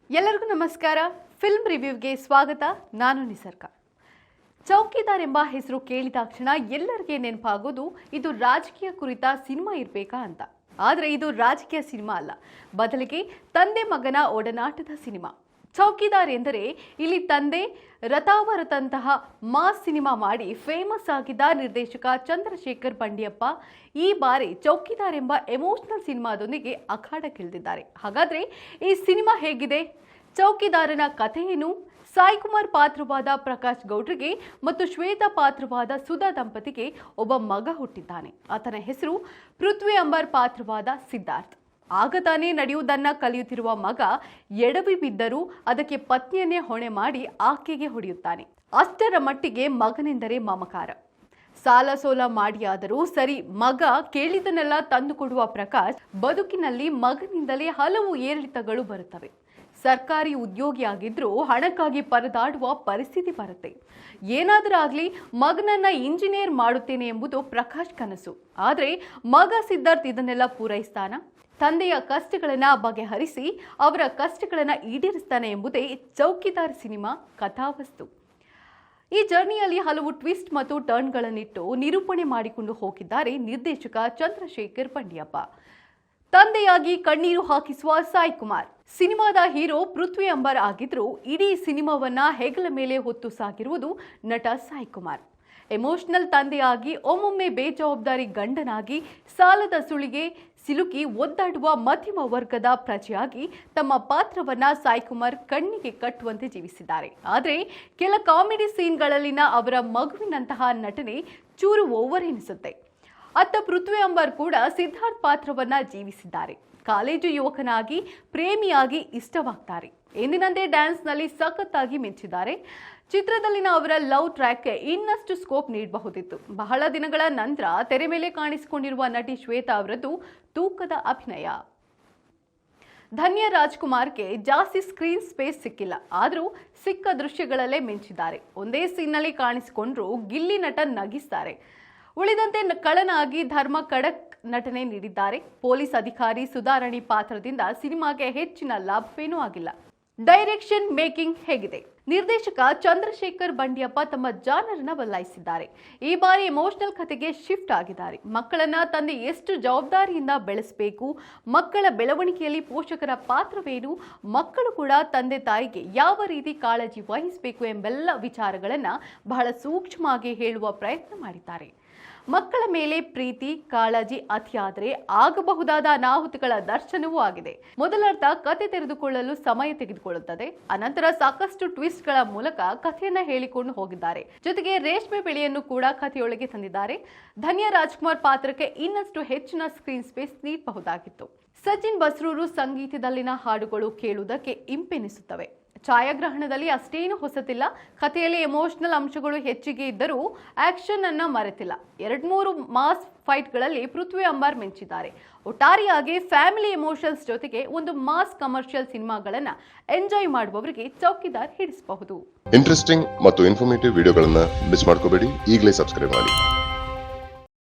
ಎಲ್ಲರಿಗೂ ನಮಸ್ಕಾರ. ಫಿಲ್ಮ್ ರಿವ್ಯೂಗೆ ಸ್ವಾಗತ. ನಾನು ನಿಸರ್ಗ. ಚೌಕಿದಾರ್ ಎಂಬ ಹೆಸರು ಕೇಳಿದಾಕ್ಷಣ ಎಲ್ಲರಿಗೆ ನೆನಪಾಗೋದು ಇದು ರಾಜಕೀಯ ಕುರಿತ ಸಿನಿಮಾ ಇರಬೇಕಾ ಅಂತ. ಆದರೆ ಇದು ರಾಜಕೀಯ ಸಿನಿಮಾ ಅಲ್ಲ, ಬದಲಿಗೆ ತಂದೆ ಮಗನ ಒಡನಾಟದ ಸಿನಿಮಾ. ಚೌಕಿದಾರ್ ಎಂದರೆ ಇಲ್ಲಿ ತಂದೆ ರತಾವರತಂತಹ ಮಾಸ್ ಸಿನಿಮಾ ಮಾಡಿ ಫೇಮಸ್ ಆಗಿದ್ದ ನಿರ್ದೇಶಕ ಚಂದ್ರಶೇಖರ್ ಬಂಡಿಯಪ್ಪ ಈ ಬಾರಿ ಚೌಕಿದಾರ್ ಎಂಬ ಎಮೋಷನಲ್ ಸಿನಿಮಾದೊಂದಿಗೆ ಅಖಾಡಕ್ಕಿಳಿದಿದ್ದಾರೆ. ಹಾಗಾದ್ರೆ ಈ ಸಿನಿಮಾ ಹೇಗಿದೆ? ಚೌಕಿದಾರನ ಕಥೆಯೇನು? ಸಾಯಿ ಕುಮಾರ್ ಪಾತ್ರವಾದ ಪ್ರಕಾಶ್ ಗೌಡ್ರಿಗೆ ಮತ್ತು ಶ್ವೇತಾ ಪಾತ್ರವಾದ ಸುಧಾ ದಂಪತಿಗೆ ಒಬ್ಬ ಮಗ ಹುಟ್ಟಿದ್ದಾನೆ. ಆತನ ಹೆಸರು ಪೃಥ್ವಿ ಅಂಬರ್ ಪಾತ್ರವಾದ ಸಿದ್ಧಾರ್ಥ್. ಆಗ ತಾನೇ ನಡೆಯುವುದನ್ನ ಕಲಿಯುತ್ತಿರುವ ಮಗ ಎಡವಿ ಬಿದ್ದರೂ ಅದಕ್ಕೆ ಪತ್ನಿಯನ್ನೇ ಹೊಣೆ ಮಾಡಿ ಆಕೆಗೆ ಹೊಡೆಯುತ್ತಾನೆ. ಅಷ್ಟರ ಮಟ್ಟಿಗೆ ಮಗನೆಂದರೆ ಮಮಕಾರ. ಸಾಲ ಸೋಲ ಮಾಡಿಯಾದರೂ ಸರಿ ಮಗ ಕೇಳಿದನ್ನೆಲ್ಲ ತಂದುಕೊಡುವ ಪ್ರಕಾಶ್ ಬದುಕಿನಲ್ಲಿ ಮಗನಿಂದಲೇ ಹಲವು ಏರಿಳಿತಗಳು ಬರುತ್ತವೆ. ಸರ್ಕಾರಿ ಉದ್ಯೋಗಿಯಾಗಿದ್ರೂ ಹಣಕ್ಕಾಗಿ ಪರದಾಡುವ ಪರಿಸ್ಥಿತಿ ಬರುತ್ತೆ. ಏನಾದರೂ ಆಗಲಿ ಮಗನನ್ನ ಇಂಜಿನಿಯರ್ ಮಾಡುತ್ತೇನೆ ಎಂಬುದು ಪ್ರಕಾಶ್ ಕನಸು. ಆದರೆ ಮಗ ಸಿದ್ಧಾರ್ಥ್ ಇದನ್ನೆಲ್ಲ ಪೂರೈಸ್ತಾನ? ತಂದೆಯ ಕಷ್ಟಗಳನ್ನ ಬಗೆಹರಿಸಿ ಅವರ ಕಷ್ಟಗಳನ್ನ ಈಡೇರಿಸ್ತಾನೆ ಎಂಬುದೇ ಚೌಕಿದಾರ್ ಸಿನಿಮಾ ಕಥಾವಸ್ತು. ಈ ಜರ್ನಿಯಲ್ಲಿ ಹಲವು ಟ್ವಿಸ್ಟ್ ಮತ್ತು ಟರ್ನ್ಗಳನ್ನಿಟ್ಟು ನಿರೂಪಣೆ ಮಾಡಿಕೊಂಡು ಹೋಗಿದ್ದಾರೆ ನಿರ್ದೇಶಕ ಚಂದ್ರಶೇಖರ್ ಬಂಡಿಯಪ್ಪ. ತಂದೆಯಾಗಿ ಕಣ್ಣೀರು ಹಾಕಿಸುವ ಸಾಯಿ ಕುಮಾರ್. ಸಿನಿಮಾದ ಹೀರೋ ಪೃಥ್ವಿ ಅಂಬರ್ ಆಗಿದ್ರೂ ಇಡೀ ಸಿನಿಮಾವನ್ನ ಹೆಗಲ ಮೇಲೆ ಹೊತ್ತು ಸಾಗಿರುವುದು ನಟ ಸಾಯಿ ಕುಮಾರ್. ಎಮೋಷನಲ್ ತಂದೆಯಾಗಿ ಒಮ್ಮೊಮ್ಮೆ ಬೇಜವಾಬ್ದಾರಿ ಗಂಡನಾಗಿ ಸಾಲದ ಸುಳಿಗೆ ಸಿಲುಕಿ ಒದ್ದಾಡುವ ಮಧ್ಯಮ ವರ್ಗದ ಪ್ರಜೆಯಾಗಿ ತಮ್ಮ ಪಾತ್ರವನ್ನ ಸಾಯಿ ಕುಮಾರ್ ಕಣ್ಣಿಗೆ ಕಟ್ಟುವಂತೆ ಜೀವಿಸಿದ್ದಾರೆ. ಆದರೆ ಕೆಲ ಕಾಮಿಡಿ ಸೀನ್ಗಳಲ್ಲಿನ ಅವರ ಮಗುವಿನಂತಹ ನಟನೆ ಚೂರು ಓವರ್ ಎನಿಸುತ್ತೆ. ಅತ್ತ ಪೃಥ್ವಿ ಅಂಬರ್ ಕೂಡ ಸಿದ್ಧಾರ್ಥ್ ಪಾತ್ರವನ್ನ ಜೀವಿಸಿದ್ದಾರೆ. ಕಾಲೇಜು ಯುವಕನಾಗಿ ಪ್ರೇಮಿಯಾಗಿ ಇಷ್ಟವಾಗ್ತಾರೆ. ಎಂದಿನಂತೆ ಡ್ಯಾನ್ಸ್ನಲ್ಲಿ ಸಖತ್ತಾಗಿ ಮೆಚ್ಚಿದ್ದಾರೆ. ಚಿತ್ರದಲ್ಲಿನ ಅವರ ಲವ್ ಟ್ರ್ಯಾಕ್ಗೆ ಇನ್ನಷ್ಟು ಸ್ಕೋಪ್ ನೀಡಬಹುದಿತ್ತು. ಬಹಳ ದಿನಗಳ ನಂತರ ತೆರೆ ಮೇಲೆ ಕಾಣಿಸಿಕೊಂಡಿರುವ ನಟಿ ಶ್ವೇತಾ ಅವರದ್ದು ತೂಕದ ಅಭಿನಯ. ಧನ್ಯ ರಾಜ್ಕುಮಾರ್ಗೆ ಜಾಸ್ತಿ ಸ್ಕ್ರೀನ್ ಸ್ಪೇಸ್ ಸಿಕ್ಕಿಲ್ಲ, ಆದರೂ ಸಿಕ್ಕ ದೃಶ್ಯಗಳಲ್ಲೇ ಮಿಂಚಿದ್ದಾರೆ. ಒಂದೇ ಸೀನ್ನಲ್ಲಿ ಕಾಣಿಸಿಕೊಂಡ್ರೂ ಗಿಲ್ಲಿ ನಟ ನಗಿಸ್ತಾರೆ. ಉಳಿದಂತೆ ಕಳನಾಗಿ ಧರ್ಮ ಖಡಕ್ ನಟನೆ ನೀಡಿದ್ದಾರೆ. ಪೊಲೀಸ್ ಅಧಿಕಾರಿ ಸುಧಾರಣಿ ಪಾತ್ರದಿಂದ ಸಿನಿಮಾಗೆ ಹೆಚ್ಚಿನ ಲಾಭವೇನೂ ಆಗಿಲ್ಲ. ಡೈರೆಕ್ಷನ್ ಮೇಕಿಂಗ್ ಹೇಗಿದೆ? ನಿರ್ದೇಶಕ ಚಂದ್ರಶೇಖರ್ ಬಂಡಿಯಪ್ಪ ತಮ್ಮ ಜಾನರನ್ನ ಬದಲಾಯಿಸಿದ್ದಾರೆ. ಈ ಬಾರಿ ಎಮೋಷನಲ್ ಕಥೆಗೆ ಶಿಫ್ಟ್ ಆಗಿದ್ದಾರೆ. ಮಕ್ಕಳನ್ನ ತಂದೆ ಎಷ್ಟು ಜವಾಬ್ದಾರಿಯಿಂದ ಬೆಳೆಸಬೇಕು, ಮಕ್ಕಳ ಬೆಳವಣಿಗೆಯಲ್ಲಿ ಪೋಷಕರ ಪಾತ್ರವೇನು, ಮಕ್ಕಳು ಕೂಡ ತಂದೆ ತಾಯಿಗೆ ಯಾವ ರೀತಿ ಕಾಳಜಿ ವಹಿಸಬೇಕು ಎಂಬೆಲ್ಲ ವಿಚಾರಗಳನ್ನ ಬಹಳ ಸೂಕ್ಷ್ಮವಾಗಿ ಹೇಳುವ ಪ್ರಯತ್ನ ಮಾಡಿದ್ದಾರೆ. ಮಕ್ಕಳ ಮೇಲೆ ಪ್ರೀತಿ ಕಾಳಜಿ ಅತಿಯಾದರೆ ಆಗಬಹುದಾದ ಅನಾಹುತಗಳ ದರ್ಶನವೂ ಆಗಿದೆ. ಮೊದಲರ್ಥ ಕತೆ ತೆರೆದುಕೊಳ್ಳಲು ಸಮಯ ತೆಗೆದುಕೊಳ್ಳುತ್ತದೆ. ಅನಂತರ ಸಾಕಷ್ಟು ಟ್ವಿಸ್ಟ್ಗಳ ಮೂಲಕ ಕಥೆಯನ್ನ ಹೇಳಿಕೊಂಡು ಹೋಗಿದ್ದಾರೆ. ಜೊತೆಗೆ ರೇಷ್ಮೆ ಬೆಳೆಯನ್ನು ಕೂಡ ಕಥೆಯೊಳಗೆ ತಂದಿದ್ದಾರೆ. ಧನ್ಯ ರಾಜ್ಕುಮಾರ್ ಪಾತ್ರಕ್ಕೆ ಇನ್ನಷ್ಟು ಹೆಚ್ಚಿನ ಸ್ಕ್ರೀನ್ ಸ್ಪೇಸ್ ನೀಡಬಹುದಾಗಿತ್ತು. ಸಚಿನ್ ಬಸ್ರೂರು ಸಂಗೀತದಲ್ಲಿನ ಹಾಡುಗಳು ಕೇಳುವುದಕ್ಕೆ ಇಂಪೆನಿಸುತ್ತವೆ. ಛಾಯಾಗ್ರಹಣದಲ್ಲಿ ಅಷ್ಟೇನು ಹೊಸತಿಲ್ಲ. ಕಥೆಯಲ್ಲಿ ಎಮೋಷನಲ್ ಅಂಶಗಳು ಹೆಚ್ಚಿಗೆ ಇದ್ದರೂ ಆಕ್ಷನ್ ಅನ್ನ ಮರೆತಿಲ್ಲ. 2-3 ಮಾಸ್ ಫೈಟ್ಗಳಲ್ಲಿ ಪೃಥ್ವಿ ಅಂಬರ್ ಮೆಂಚಿದ್ದಾರೆ. ಒಟ್ಟಾರೆಯಾಗಿ ಫ್ಯಾಮಿಲಿ ಎಮೋಷನ್ಸ್ ಜೊತೆಗೆ ಒಂದು ಮಾಸ್ ಕಮರ್ಷಿಯಲ್ ಸಿನಿಮಾಗಳನ್ನ ಎಂಜಾಯ್ ಮಾಡುವವರಿಗೆ ಚೌಕಿದಾರ್ ಹಿಡಿಸಬಹುದು. ಇಂಟ್ರೆಸ್ಟಿಂಗ್ ಮತ್ತು ಇನ್ಫಾರ್ಮೇಟಿವ್ ವಿಡಿಯೋಗಳನ್ನ ಮಿಸ್ ಮಾಡ್ಕೋಬೇಡಿ. ಈಗಲೇ ಸಬ್ಸ್ಕ್ರೈಬ್ ಮಾಡಿ.